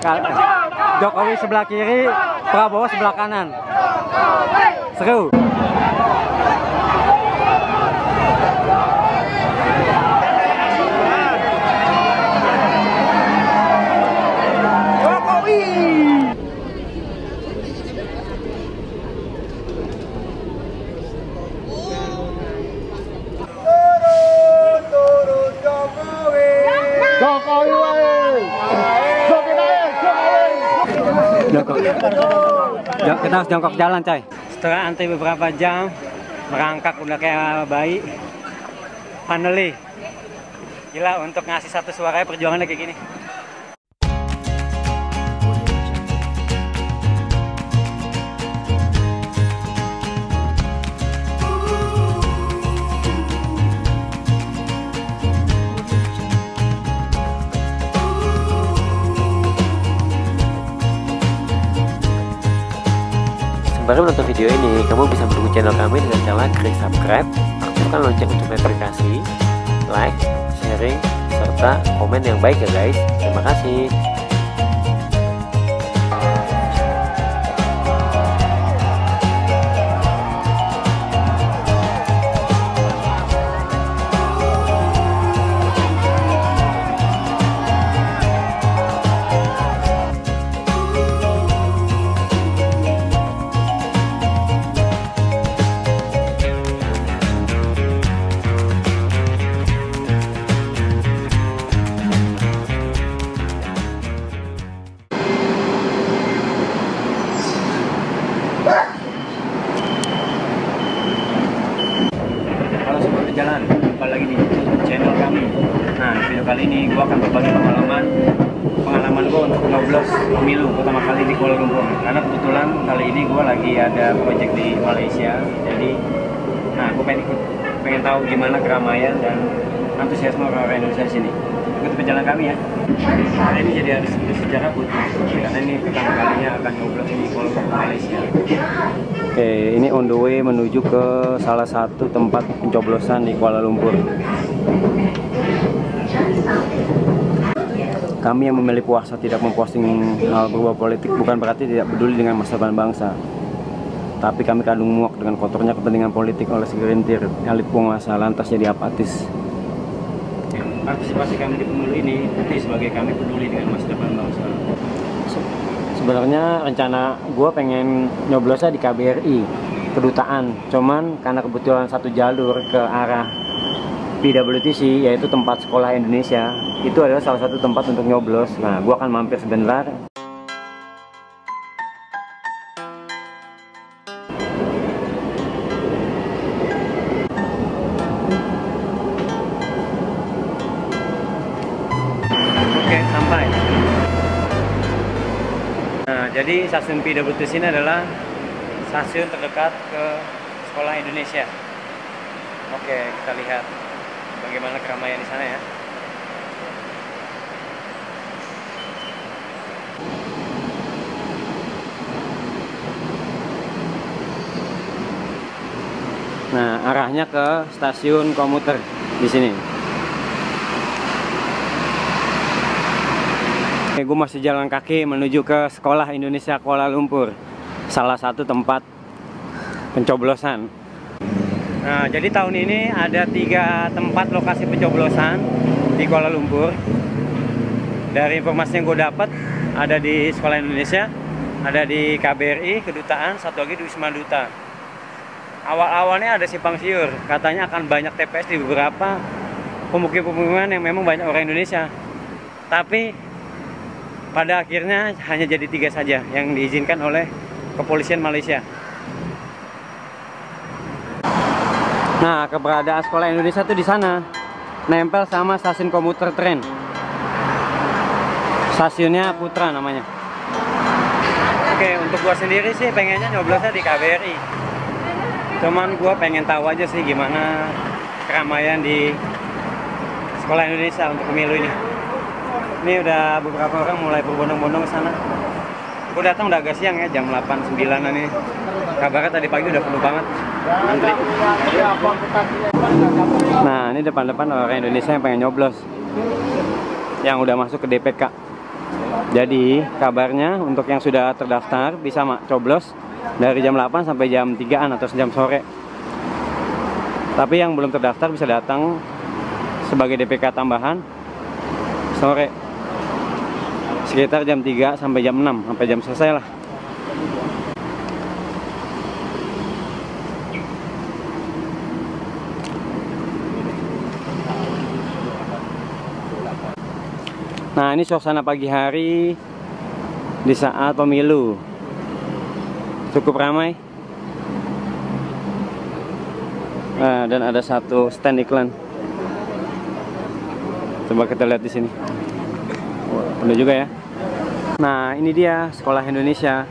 Jokowi sebelah kiri, Prabowo sebelah kanan. Seru. Kita harus jongkok jalan, coy. Setelah antri beberapa jam, merangkak udah kayak bayi. Finally, gila, untuk ngasih satu suara perjuangannya kayak gini. Baru menonton video ini, kamu bisa mendukung channel kami dengan cara klik subscribe, aktifkan lonceng untuk notifikasi, like, sharing, serta komen yang baik ya guys. Terima kasih. Jalan, jumpa lagi di channel kami. Nah, video kali ini gue akan berbagi pengalaman gue untuk nyoblos pemilu pertama kali di Kuala Lumpur. Karena kebetulan kali ini gue lagi ada project di Malaysia, jadi gue pengen tahu gimana keramaian dan antusiasme orang Indonesia di sini. Ikut perjalanan kami ya. Hari ini jadi ada sejarah karena ini pertama kalinya akan nyoblos di Kuala Lumpur, Malaysia. Oke, ini on the way menuju ke salah satu tempat pencoblosan di Kuala Lumpur. Kami yang memilih puasa tidak memposting hal berbau politik bukan berarti tidak peduli dengan masa depan bangsa. Tapi kami kadung muak dengan kotornya kepentingan politik oleh segelintir elit penguasa, lantas jadi apatis. Partisipasi kami di pemilu ini bukti sebagai kami peduli dengan masa depan bangsa. Sebenarnya rencana gue pengen nyoblosnya di KBRI, kedutaan. Cuman karena kebetulan satu jalur ke arah PWTC, yaitu tempat sekolah Indonesia, itu adalah salah satu tempat untuk nyoblos. Nah, gue akan mampir sebentar. Oke, sampai. Nah, jadi stasiun PWTC ini adalah stasiun terdekat ke sekolah Indonesia. Oke, kita lihat bagaimana keramaian di sana ya. Nah, arahnya ke stasiun komuter di sini. Gue masih jalan kaki menuju ke sekolah Indonesia Kuala Lumpur, salah satu tempat pencoblosan. Nah, jadi tahun ini ada 3 tempat lokasi pencoblosan di Kuala Lumpur. Dari informasi yang gue dapat, ada di sekolah Indonesia, ada di KBRI, kedutaan, satu lagi di Wisma Duta. Awal-awalnya ada simpang siur, katanya akan banyak TPS di beberapa pemukiman-pemukiman yang memang banyak orang Indonesia. Tapi pada akhirnya hanya jadi 3 saja yang diizinkan oleh kepolisian Malaysia. Nah, keberadaan sekolah Indonesia tuh di sana, nempel sama stasiun komuter tren. Stasiunnya Putra namanya. Oke, untuk gua sendiri sih pengennya nyoblosnya di KBRI. Cuman gua pengen tahu aja sih gimana keramaian di sekolah Indonesia untuk pemilu ini. Ini udah beberapa orang mulai berbondong-bondong ke sana. Gue datang udah agak siang ya, jam 8-9an nih. Kabarnya tadi pagi udah penuh banget antri. Nah, ini depan-depan orang Indonesia yang pengen nyoblos, yang udah masuk ke DPK. Jadi kabarnya untuk yang sudah terdaftar bisa coblos dari jam 8 sampai jam 3-an atau jam sore. Tapi yang belum terdaftar bisa datang sebagai DPK tambahan sore sekitar jam 3 sampai jam 6 sampai jam selesai lah. Nah, ini suasana pagi hari di saat pemilu. Cukup ramai. Nah, dan ada satu stand iklan. Coba kita lihat di sini. Penuh juga ya. Nah, ini dia Sekolah Indonesia.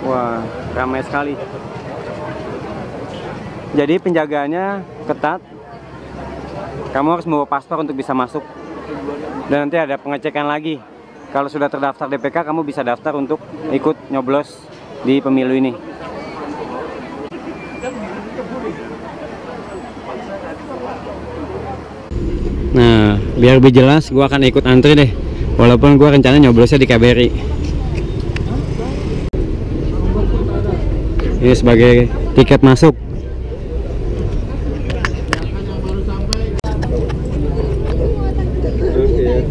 Wah, ramai sekali. Jadi penjagaannya ketat. Kamu harus membawa paspor untuk bisa masuk. Dan nanti ada pengecekan lagi. Kalau sudah terdaftar DPK, kamu bisa daftar untuk ikut nyoblos di pemilu ini. Nah, biar lebih jelas, gua akan ikut antri deh. Walaupun gua rencana nyoblosnya di KBRI. Ini sebagai tiket masuk.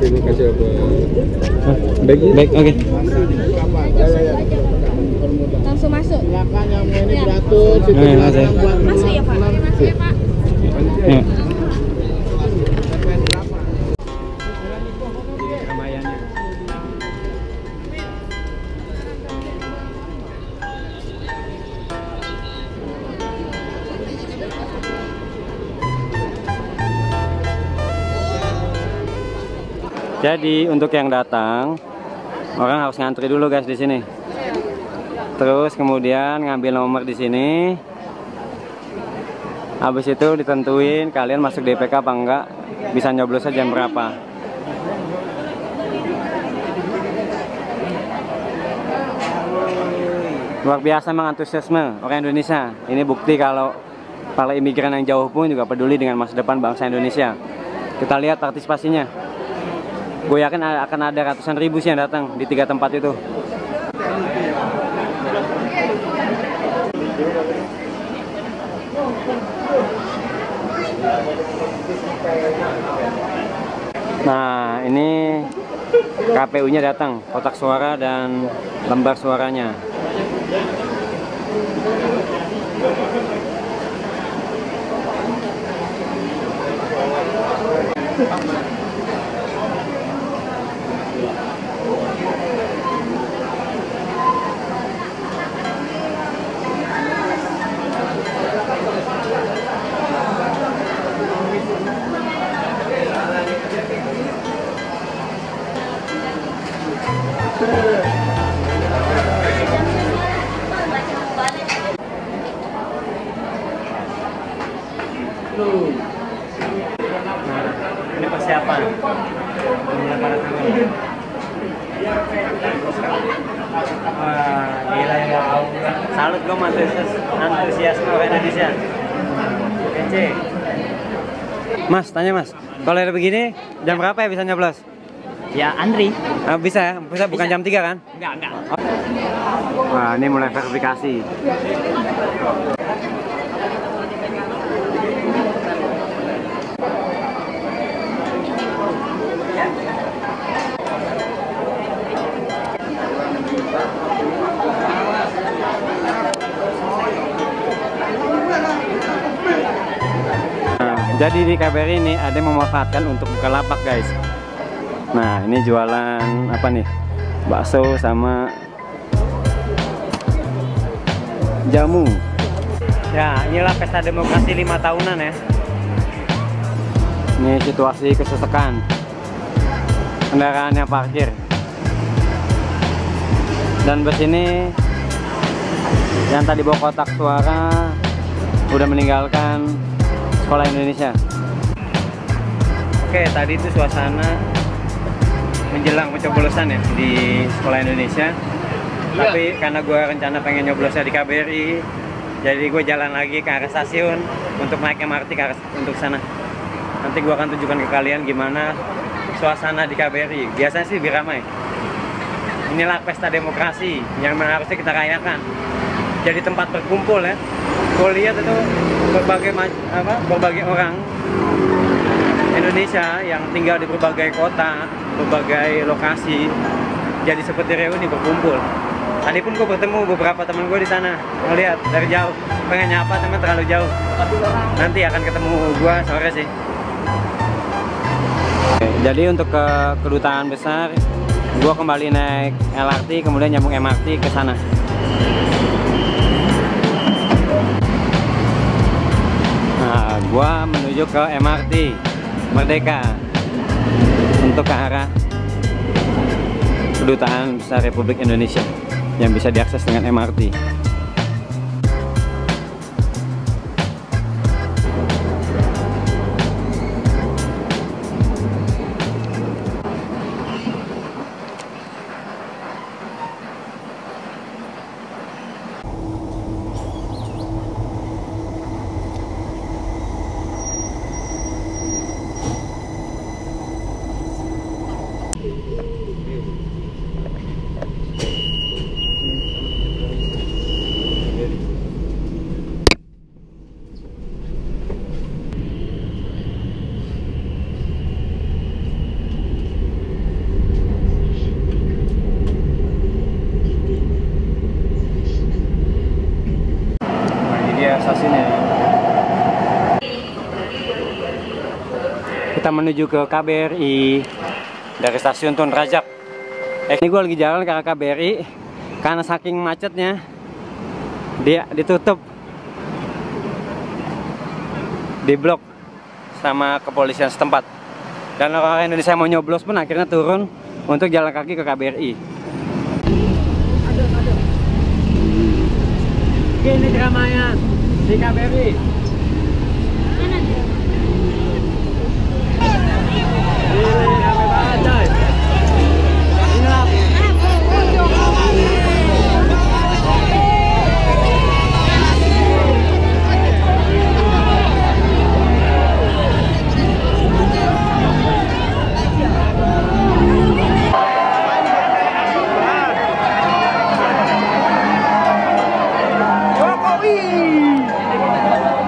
Terima kasih Baik, oke. Langsung masuk. Silakan yang mau ini beratur, situ Masuk ya Pak. Masuk ya Pak. Ya. Jadi untuk yang datang, orang harus ngantri dulu guys di sini. Terus kemudian ngambil nomor di sini. Habis itu ditentuin kalian masuk DPK apa enggak, bisa nyoblosnya jam berapa. Luar biasa memang antusiasme orang Indonesia. Ini bukti kalau para imigran yang jauh pun juga peduli dengan masa depan bangsa Indonesia. Kita lihat partisipasinya. Gue yakin akan ada ratusan ribu sih yang datang di 3 tempat itu. Nah, ini KPU-nya datang, kotak suara dan lembar suaranya. Ini persiapan. Mulai pada tangan. Wah, gila ya. Salut gue antusiasme orang Indonesia. Kece. Mas, tanya Mas. Kalau ada begini, jam berapa ya bisa nyoblos? Ya, antri. Bisa bukan jam 3 kan? Enggak. Wah, ini mulai verifikasi. Jadi di KBRI ini ada yang memanfaatkan untuk buka lapak guys. Nah, ini jualan apa nih? Bakso sama jamu. Ya, inilah pesta demokrasi 5 tahunan ya. Ini situasi kesesakan. Kendaraan yang parkir. Dan bus ini yang tadi bawa kotak suara udah meninggalkan Sekolah Indonesia. Oke, tadi itu suasana menjelang pencoblosan ya di Sekolah Indonesia. Tapi karena gue rencana pengen nyoblosnya di KBRI, jadi gue jalan lagi ke arah stasiun untuk naik MRT untuk sana. Nanti gue akan tunjukkan ke kalian gimana suasana di KBRI. Biasanya sih lebih ramai. Inilah pesta demokrasi yang harusnya kita rayakan. Jadi tempat berkumpul ya. Gue lihat itu berbagai orang Indonesia yang tinggal di berbagai kota, berbagai lokasi. Jadi seperti reuni berkumpul. Tadi pun gue bertemu beberapa teman gue di sana, ngeliat dari jauh, pengen nyapa teman terlalu jauh. Nanti akan ketemu gue sore sih. Jadi untuk ke kedutaan besar, gue kembali naik LRT, kemudian nyambung MRT ke sana. Nah, gue menuju ke MRT Merdeka untuk ke arah kedutaan besar Republik Indonesia yang bisa diakses dengan MRT. Stasiunnya. Kita menuju ke KBRI dari stasiun Tun Razak. Ini gue lagi jalan ke arah KBRI karena saking macetnya dia ditutup, diblok sama kepolisian setempat. Dan orang Indonesia mau nyoblos pun akhirnya turun untuk jalan kaki ke KBRI. Ini keramaian di KBRI.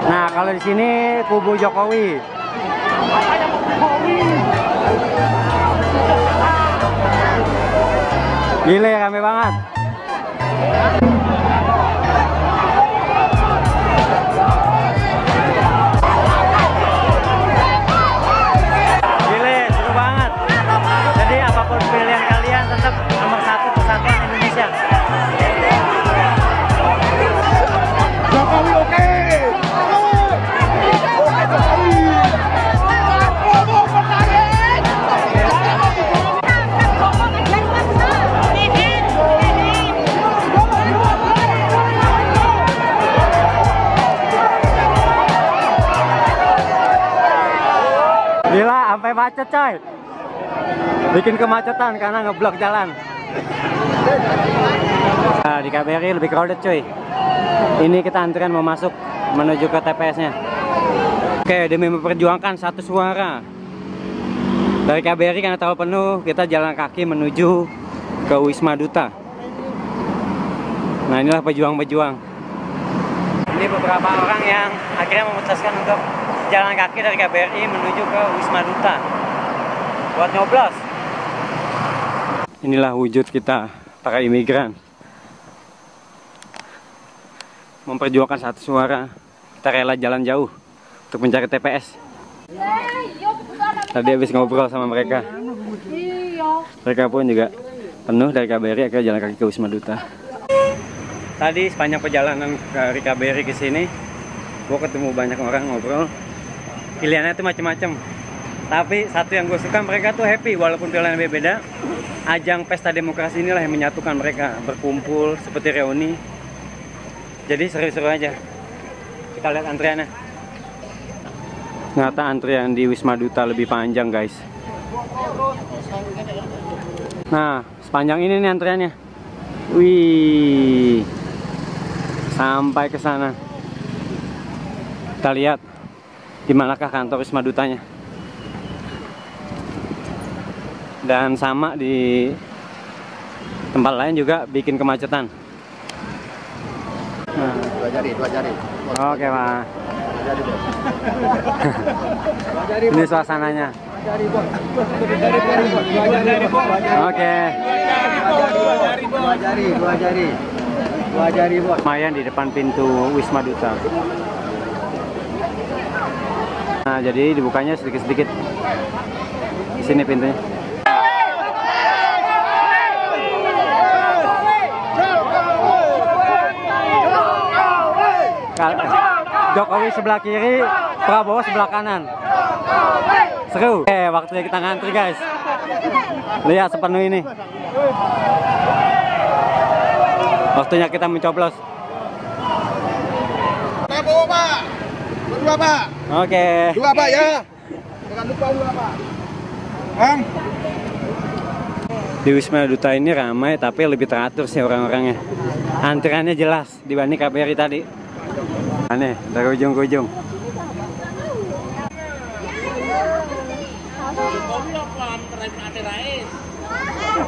Nah, kalau di sini kubu Jokowi. Gile, rame banget. Gile, seru banget. Jadi apapun pilihan kalian tetap nomor satu persatuan Indonesia. Jokowi oke. Gila, sampai macet coy. Bikin kemacetan karena ngeblok jalan. Nah, di KBRI lebih crowded cuy. Ini kita antrian mau masuk menuju ke TPS-nya. Oke, demi memperjuangkan satu suara dari KBRI karena terlalu penuh, kita jalan kaki menuju ke Wisma Duta. Nah, inilah pejuang-pejuang. Ini beberapa orang yang akhirnya memutuskan untuk jalan kaki dari KBRI menuju ke Wisma Duta buat nyoblos. Inilah wujud kita, para imigran, memperjuangkan satu suara. Kita rela jalan jauh untuk mencari TPS. Tadi habis ngobrol sama mereka. Mereka pun juga penuh dari KBRI, akhirnya jalan kaki ke Wisma Duta. Tadi sepanjang perjalanan dari KBRI ke sini, gue ketemu banyak orang ngobrol. Pilihannya itu macam-macam. Tapi satu yang gue suka, mereka tuh happy walaupun pilihannya beda. Ajang pesta demokrasi inilah yang menyatukan mereka, berkumpul seperti reuni. Jadi seru-seru aja. Kita lihat antriannya. Ternyata antrian di Wisma Duta lebih panjang guys. Nah, sepanjang ini nih antriannya. Wih, sampai ke sana. Kita lihat di manakah kantor Wisma Dutanya. Dan sama di tempat lain juga bikin kemacetan. Nah. Dua jari. Oke, Pak. Ini suasananya. Oke. Dua jari, Bos. Lumayan di depan pintu Wisma Duta. Nah, jadi dibukanya sedikit-sedikit. Di sini pintunya. Jokowi sebelah kiri, Prabowo sebelah kanan. Seru. Waktunya kita ngantri, guys. Lihat sepenuh ini. Waktunya kita mencoblos. Prabowo, Pak. Berdua, Pak. Oke. Dua, Pak, ya. Jangan lupa dua, Pak. Bang. Di Wisma Duta ini ramai, tapi lebih teratur sih orang-orangnya. Antriannya jelas dibanding KBRI tadi. Aneh, dari ujung ke ujung.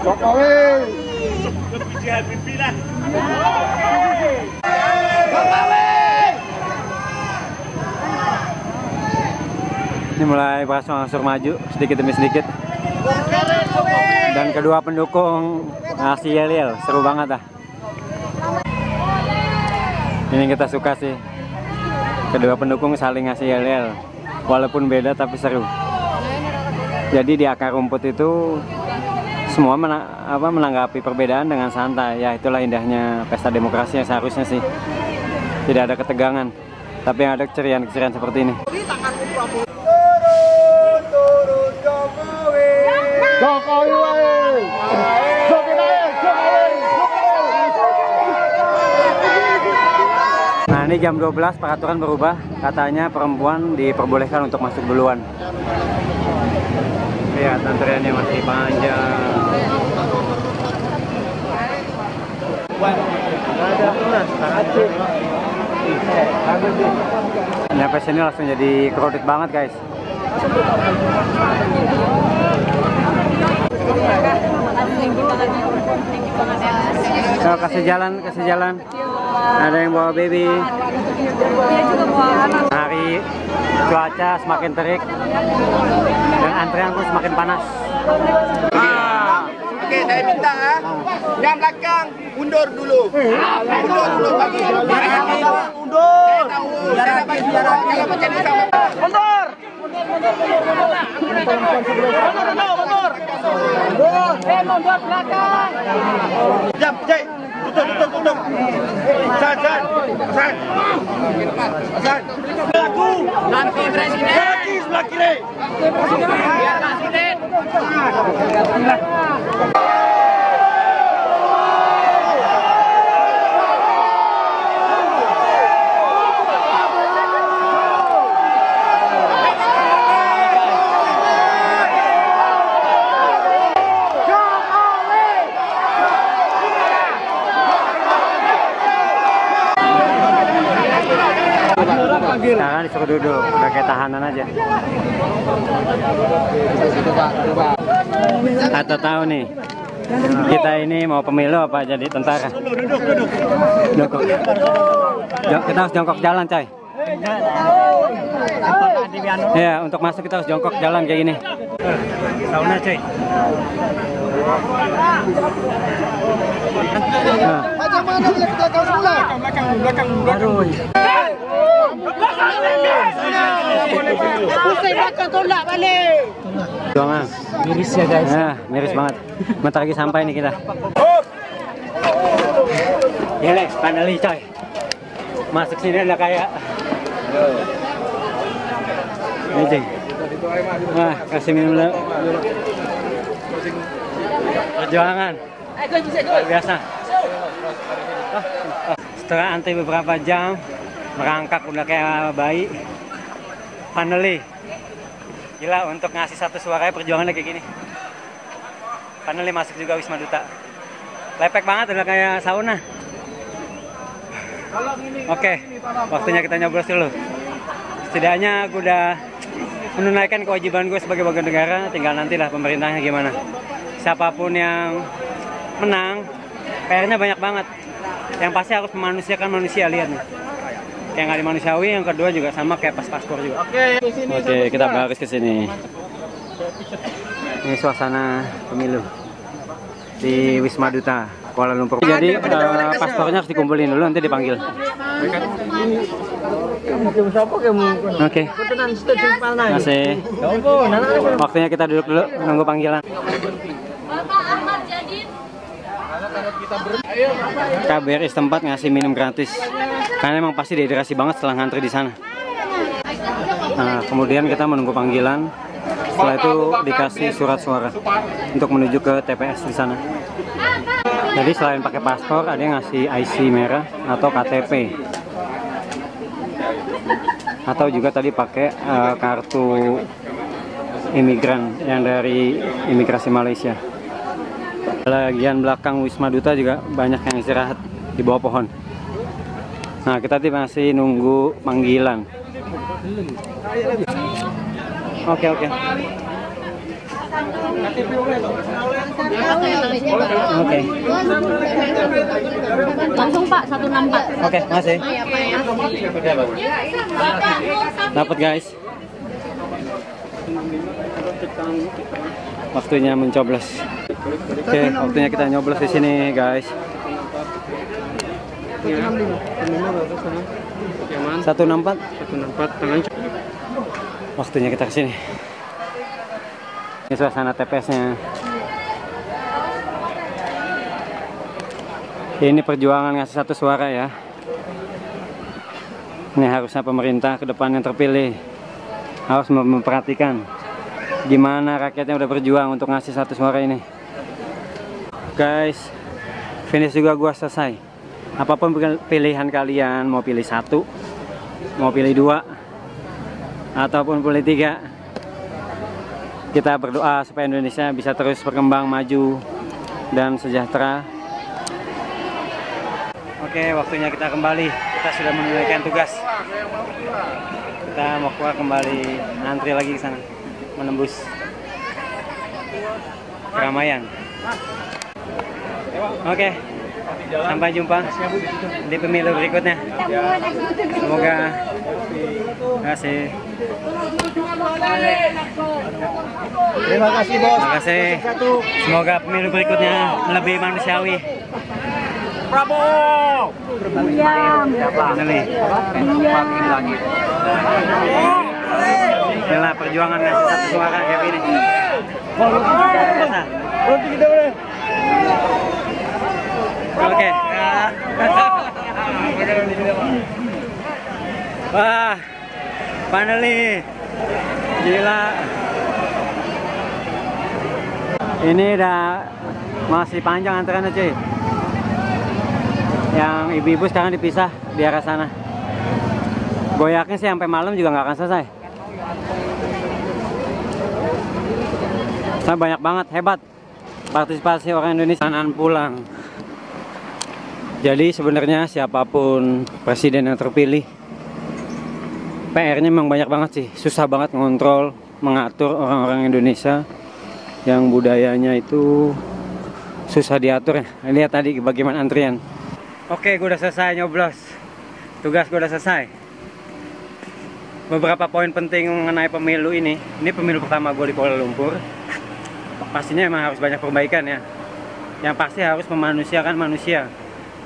Jokowi. Ini mulai berangsur-angsur maju sedikit demi sedikit. Dan kedua pendukung ngasih yel-yel, seru banget dah. Ini kita suka sih. Kedua pendukung saling ngasih yel-yel, walaupun beda tapi seru. Jadi di akar rumput itu semua menanggapi perbedaan dengan santai. Ya itulah indahnya pesta demokrasi yang seharusnya sih. Tidak ada ketegangan, tapi yang ada keceriaan-keceriaan seperti ini. Jokowi. Nah, ini jam 12 peraturan berubah. Katanya perempuan diperbolehkan untuk masuk duluan. Lihat antriannya masih panjang. Nyampe sini langsung jadi crowded banget, guys. So, kasih jalan. Ada yang bawa baby. Hari cuaca semakin terik dan antrian pun semakin panas. Oke, saya minta yang belakang mundur dulu. Mundur dulu bagi. Mundur. Saya bagi kalau macam ini sama. Mundur. Mundur belakang. Jam, Cek. Tutup. Hasan. Aku. Nanti presiden. Lagi sebelah kiri. Biar presiden. Sekarang disuruh duduk, udah kayak tahanan aja. Atau tahu nih, kita ini mau pemilu apa jadi tentara? Duduk. Kita harus jongkok jalan, coy. Ya, untuk masuk kita harus jongkok jalan kayak gini. Sauna, coy. Macam mana boleh belakang semula? Belakang. Pusing belakang tolak balik. Doang. Miris ya, guys. Nah, miris banget. Bentar lagi sampai nih kita. Ya, Lex, finally, coy. Masuk sini udah kayak Ejeng. Wah, kasih minum dulu. Perjuangan luar biasa. Setelah antri beberapa jam, merangkak udah kayak bayi. Finally, gila, untuk ngasih satu suara perjuangannya kayak gini. Finally masuk juga Wisma Duta. Lepek banget, udah kayak sauna. Oke, waktunya kita nyoblos dulu. Setidaknya aku udah menunaikan kewajiban gue sebagai warga negara, tinggal nantilah pemerintahnya gimana. Siapapun yang menang, PR-nya banyak banget. Yang pasti harus memanusiakan manusia, lihat nih. Kayak nggak dimanusiawi, yang kedua juga sama kayak pas paspor juga. Oke, kita baris ke sini. Ini suasana pemilu di Wisma Duta Kuala Lumpur. Jadi paspornya harus dikumpulin dulu, nanti dipanggil. Oke. Masih. Waktunya kita duduk dulu nunggu panggilan. KBRI setempat ngasih minum gratis karena emang pasti dehidrasi banget setelah ngantri di sana. Nah, kemudian kita menunggu panggilan. Setelah itu dikasih surat suara untuk menuju ke TPS di sana. Jadi selain pakai paspor, ada yang ngasih IC merah atau KTP. Atau juga tadi pakai kartu imigran yang dari imigrasi Malaysia. Bagian belakang Wisma Duta juga banyak yang istirahat di bawah pohon. Nah, kita masih nunggu panggilan. Oke. Langsung Pak, 164. Oke, masih. Dapat guys. Waktunya mencoblos. Oke, waktunya kita nyoblos di sini guys. 164. Waktunya kita kesini. Ini suasana TPS-nya. Ini perjuangan ngasih satu suara ya. Ini harusnya pemerintah ke depan yang terpilih harus memperhatikan gimana rakyatnya udah berjuang untuk ngasih satu suara ini. Guys, finish juga gua selesai. Apapun pilihan kalian, mau pilih 1, mau pilih 2, ataupun pilih 3, kita berdoa supaya Indonesia bisa terus berkembang, maju, dan sejahtera. Oke, waktunya kita kembali. Kita sudah menunaikan tugas. Kita mau keluar kembali, antri lagi ke sana, menembus keramaian. Oke, sampai jumpa di pemilu berikutnya. Semoga kasih. Terima kasih bos. Terima kasih. Semoga pemilu berikutnya lebih manusiawi. Prabowo. Inilah perjuangan ngasih satu suara kayak gini. Oke. Wah, finally. Gila. Ini udah masih panjang antreannya cuy. Yang ibu-ibu sekarang dipisah di arah sana. Gue yakin sih sampai malam juga nggak akan selesai. Saya banyak banget, hebat partisipasi orang Indonesia pulang. Jadi sebenarnya siapapun presiden yang terpilih, PR-nya memang banyak banget sih. Susah banget ngontrol, mengatur orang-orang Indonesia yang budayanya itu susah diatur ya. Lihat tadi bagaimana antrian. Oke, gue udah selesai nyoblos. Tugas gue udah selesai. Beberapa poin penting mengenai pemilu ini pemilu pertama gue di Kuala Lumpur. Pastinya emang harus banyak perbaikan ya. Yang pasti harus memanusiakan manusia.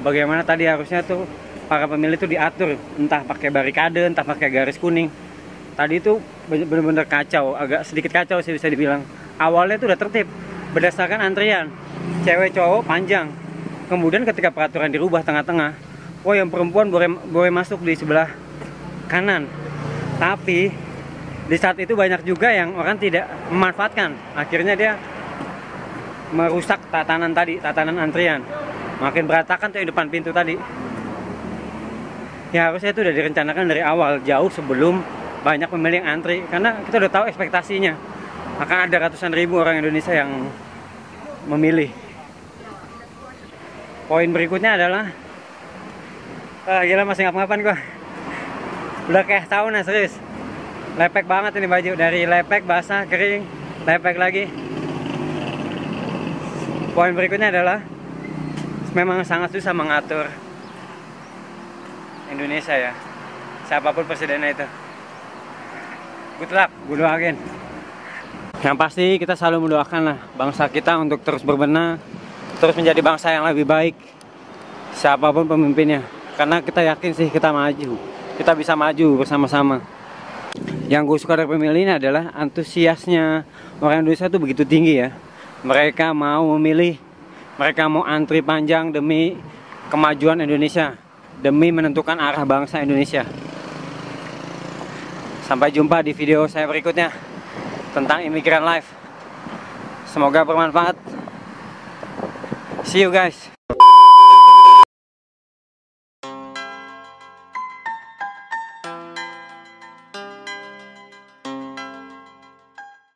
Bagaimana tadi harusnya tuh para pemilih itu diatur, entah pakai barikade, entah pakai garis kuning. Tadi itu benar-benar kacau, agak sedikit kacau sih bisa dibilang. Awalnya itu udah tertib, berdasarkan antrian, cewek cowok panjang. Kemudian ketika peraturan dirubah tengah-tengah, oh yang perempuan boleh masuk di sebelah kanan. Tapi di saat itu banyak juga yang orang tidak memanfaatkan. Akhirnya dia merusak tatanan tadi, tatanan antrian. Makin berantakan tuh yang depan pintu tadi. Ya harusnya itu udah direncanakan dari awal, jauh sebelum banyak pemilih yang antri. Karena kita udah tahu ekspektasinya akan ada ratusan ribu orang Indonesia yang memilih. Poin berikutnya adalah gila masih ngapa-ngapain gua. Udah kayak tahun ya serius. Lepek banget ini baju, dari lepek, basah, kering, lepek lagi. Poin berikutnya adalah memang sangat susah mengatur Indonesia ya, siapapun presidennya itu. Good luck, good luck. Yang pasti kita selalu mendoakan lah bangsa kita untuk terus berbenah, terus menjadi bangsa yang lebih baik, siapapun pemimpinnya. Karena kita yakin sih kita maju, kita bisa maju bersama-sama. Yang gue suka dari pemilih ini adalah antusiasnya orang Indonesia tuh begitu tinggi ya. Mereka mau memilih, mereka mau antri panjang demi kemajuan Indonesia, demi menentukan arah bangsa Indonesia. Sampai jumpa di video saya berikutnya tentang Immigrant Life. Semoga bermanfaat. See you guys.